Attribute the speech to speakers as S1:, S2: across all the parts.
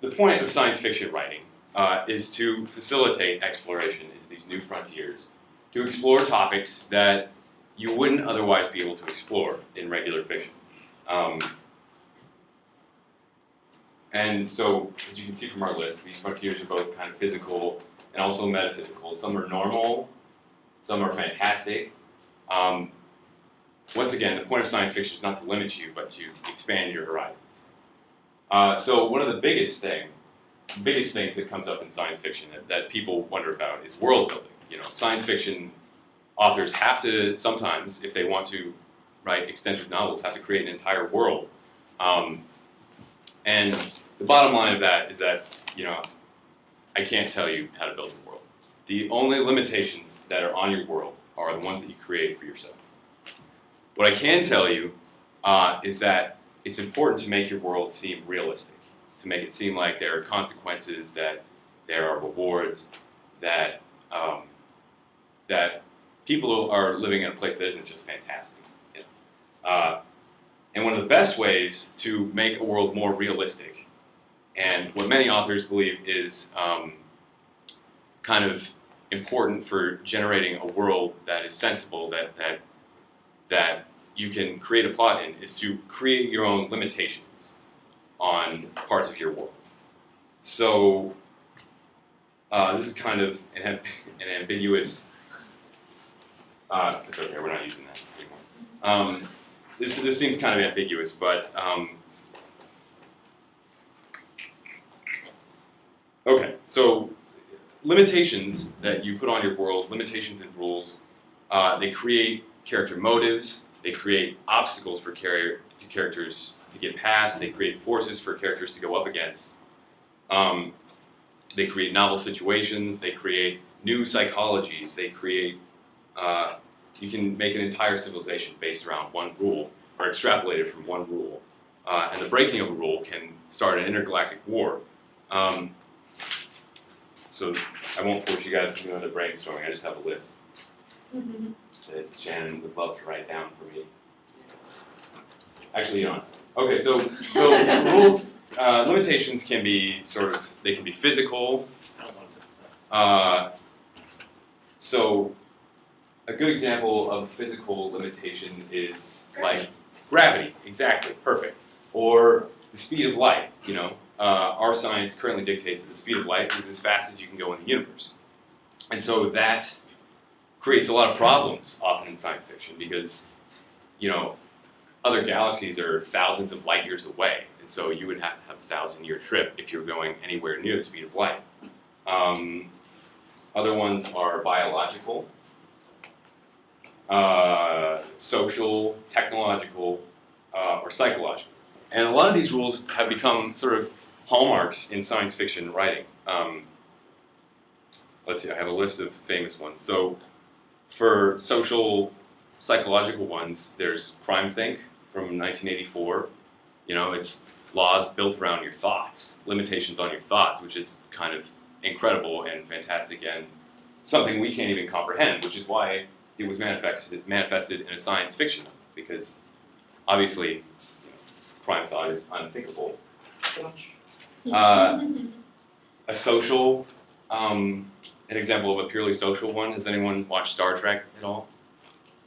S1: the point of science fiction writing is to facilitate exploration into these new frontiers, to explore topics that you wouldn't otherwise be able to explore in regular fiction. And so, as you can see from our list, these frontiers are both kind of physical and also metaphysical. Some are normal, some are fantastic. Once again, the point of science fiction is not to limit you, but to expand your horizons. So one of the biggest things that comes up in science fiction that people wonder about is world building. You know, science fiction authors have to sometimes, if they want to write extensive novels, have to create an entire world. And the bottom line of that is that, you know, I can't tell you how to build a world. The only limitations that are on your world are the ones that you create for yourself. What I can tell you is that it's important to make your world seem realistic, to make it seem like there are consequences, that there are rewards, that that people are living in a place that isn't just fantastic. You know? And one of the best ways to make a world more realistic, and what many authors believe is kind of important for generating a world that is sensible, that you can create a plot in, is to create your own limitations on parts of your world. So this is kind of an ambiguous. It's okay, we're not using that anymore. This seems kind of ambiguous, but okay. So limitations that you put on your world, limitations and rules, they create character motives. They create obstacles for characters to get past. They create forces for characters to go up against. They create novel situations. They create new psychologies. They create. You can make an entire civilization based around one rule, or extrapolated from one rule. And the breaking of a rule can start an intergalactic war. So I won't force you guys to go into brainstorming. I just have a list that Shannon would love to write down for me. Actually, you don't. Okay, so rules, limitations can be they can be physical. So a good example of physical limitation is like gravity. Exactly, perfect. Or the speed of light. You know, our science currently dictates that the speed of light is as fast as you can go in the universe, and so that creates a lot of problems often in science fiction because, you know, other galaxies are thousands of light years away, and so you would have to have a 1,000-year trip if you're going anywhere near the speed of light. Other ones are biological, social, technological, or psychological. And a lot of these rules have become sort of hallmarks in science fiction writing. Let's see, I have a list of famous ones. So for social, psychological ones, there's CrimethInc from 1984. You know, it's laws built around your thoughts, limitations on your thoughts, which is kind of incredible and fantastic and something we can't even comprehend, which is why it was manifested in a science fiction novel, because obviously, you know, crime thought is unthinkable. A social, an example of a purely social one. Has anyone watched Star Trek at all?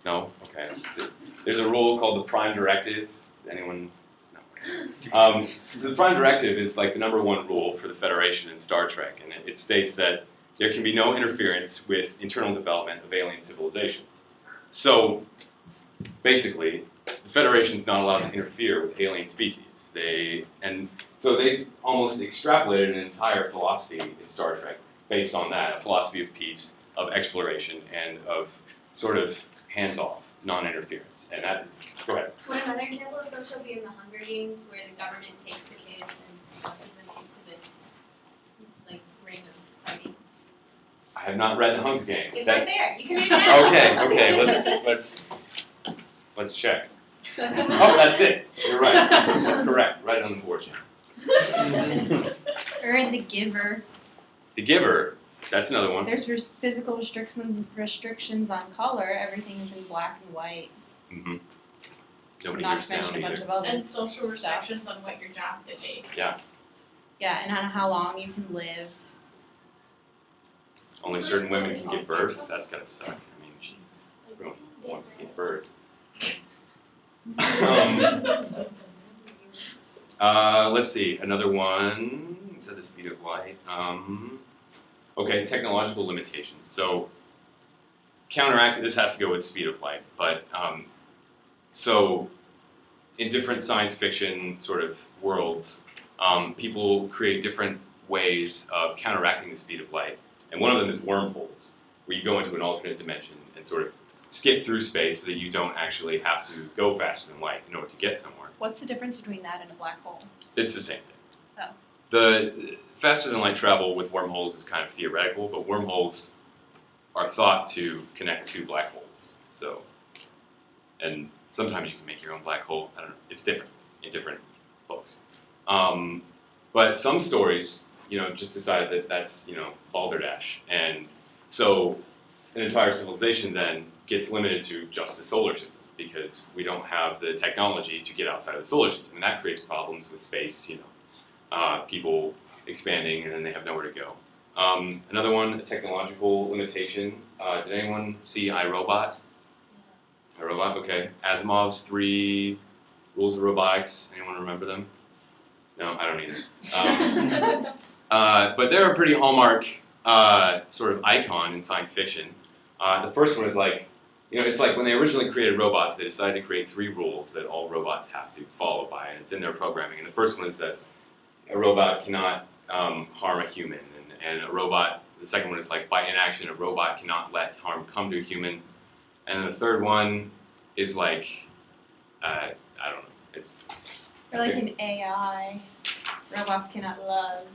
S1: No? Okay. There's a rule called the Prime Directive. Anyone? No. So the Prime Directive is like the #1 rule for the Federation in Star Trek, and it states that there can be no interference with internal development of alien civilizations. So, basically, the Federation's not allowed to interfere with alien species. So they've almost extrapolated an entire philosophy in Star Trek based on that, a philosophy of peace, of exploration, and of sort of hands-off, non-interference. And that is, go ahead.
S2: Would another example of social be in the Hunger Games, where the government takes the kids and forces them into this, like, random fighting?
S1: I have not read The Hunger Games.
S2: It's right there. You can read it now.
S1: Okay. Let's check. Oh, that's it. You're right. That's correct. Right on the board, Shannon.
S3: Or in The Giver.
S1: The Giver. That's another one.
S3: There's physical restrictions on color. Everything is in black and white.
S1: Mm-hmm. Nobody
S3: Not
S1: hears
S3: to mention
S1: sound
S3: a bunch
S1: either.
S3: of other
S4: And social
S3: stuff.
S4: restrictions on what your job could be.
S1: Yeah.
S3: Yeah, and on how long you can live.
S1: Only certain women can give birth. That's gotta suck. I mean, geez, everyone wants to give birth. Let's see, another one. So the speed of light. Okay, technological limitations. So counteract. This has to go with speed of light, but so in different science fiction sort of worlds, people create different ways of counteracting the speed of light, and one of them is wormholes, where you go into an alternate dimension and sort of skip through space so that you don't actually have to go faster than light in order to get somewhere.
S3: What's the difference between that and a black hole?
S1: It's the same thing.
S3: Oh.
S1: The faster than light travel with wormholes is kind of theoretical, but wormholes are thought to connect to black holes. So, and sometimes you can make your own black hole. I don't know. It's different in different books. But some stories, just decided that that's, balderdash. And so an entire civilization then gets limited to just the solar system because we don't have the technology to get outside of the solar system. And that creates problems with space, people expanding and then they have nowhere to go. Another one, a technological limitation. Did anyone see iRobot? iRobot, okay. Asimov's 3 rules of robotics. Anyone remember them? No, I don't either. But they're a pretty hallmark sort of icon in science fiction. The first one is like, it's like when they originally created robots, they decided to create 3 rules that all robots have to follow by, and it's in their programming. And the first one is that a robot cannot harm a human, and a robot, the second one is like, by inaction, a robot cannot let harm come to a human. And then the third one is like, I don't know, it's...
S3: Or like an AI, robots cannot love.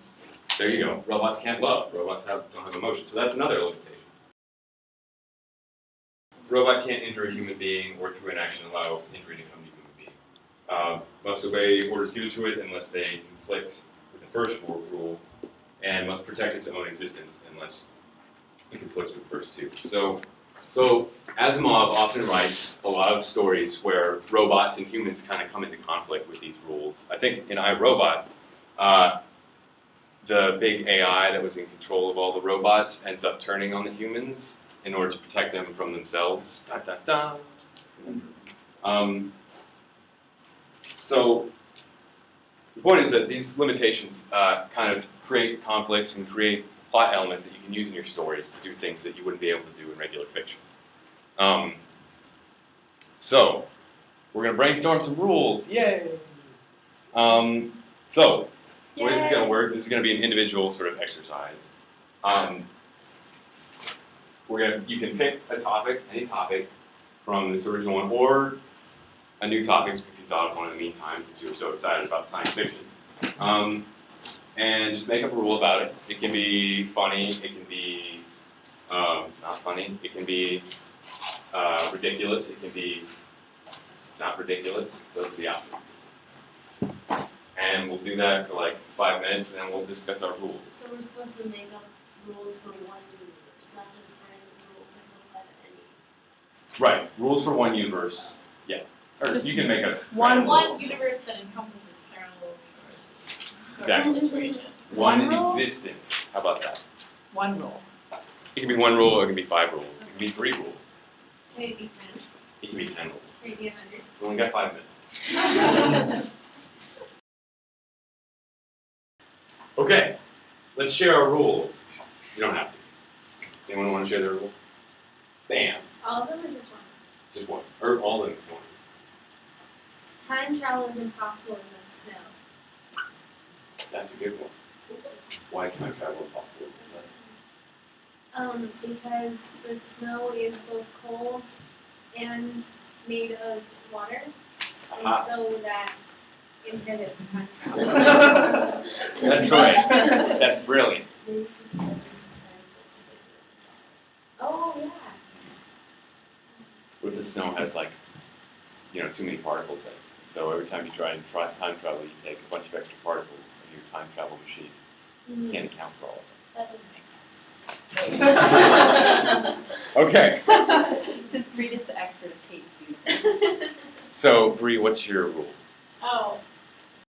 S1: There you go. Robots can't love. Robots don't have emotion. So that's another limitation. Robot can't injure a human being or through inaction allow injury to come to a human being. Must obey orders given to it unless they conflict with the first rule, and must protect its own existence unless it conflicts with the first 2. So Asimov often writes a lot of stories where robots and humans kind of come into conflict with these rules. I think in iRobot, the big AI that was in control of all the robots ends up turning on the humans in order to protect them from themselves. Da, da, da. So the point is that these limitations kind of create conflicts and create plot elements that you can use in your stories to do things that you wouldn't be able to do in regular fiction. So we're going to brainstorm some rules. Yay! So the way this is going to work, this is going to be an individual sort of exercise. You can pick a topic, any topic, from this original one, or a new topic if you thought of one in the meantime because you were so excited about science fiction. And just make up a rule about it. It can be funny, it can be not funny, it can be ridiculous, it can be not ridiculous. Those are the options. And we'll do that for like 5 minutes, and then we'll discuss our rules.
S4: So we're supposed to make up rules for one universe, not just random rules that can apply to any.
S1: Right, rules for one universe. Yeah, or
S5: Just
S1: you can make a
S5: one universe that encompasses parallel universes. Sort
S1: Exactly.
S5: of situation.
S1: one
S5: rule?
S1: existence. How about that?
S5: One rule.
S1: It can be 1 rule, or it can be 5 rules. It can be 3 rules.
S2: Can it be 10?
S1: It can be 10 rules.
S2: Can it be 100?
S1: We only got 5 minutes. Okay, let's share our rules. You don't have to. Anyone want to share their rule? Bam.
S2: All of them or just one?
S1: Just one. Or all of them at once.
S2: Time travel is impossible in the snow.
S1: That's a good one. Why is time travel impossible in the snow?
S2: Because the snow is both cold and made of water, and
S1: Aha.
S2: so that inhibits time travel.
S1: That's right. That's brilliant.
S2: Oh yeah.
S1: What if the snow has like, too many particles in it? So every time you try and time travel, you take a bunch of extra particles in your time travel machine. You can't account for all of
S2: That doesn't make
S1: them. Okay.
S3: Since Reed is the expert of Katie's universe.
S1: So Bree, what's your rule?
S5: Oh,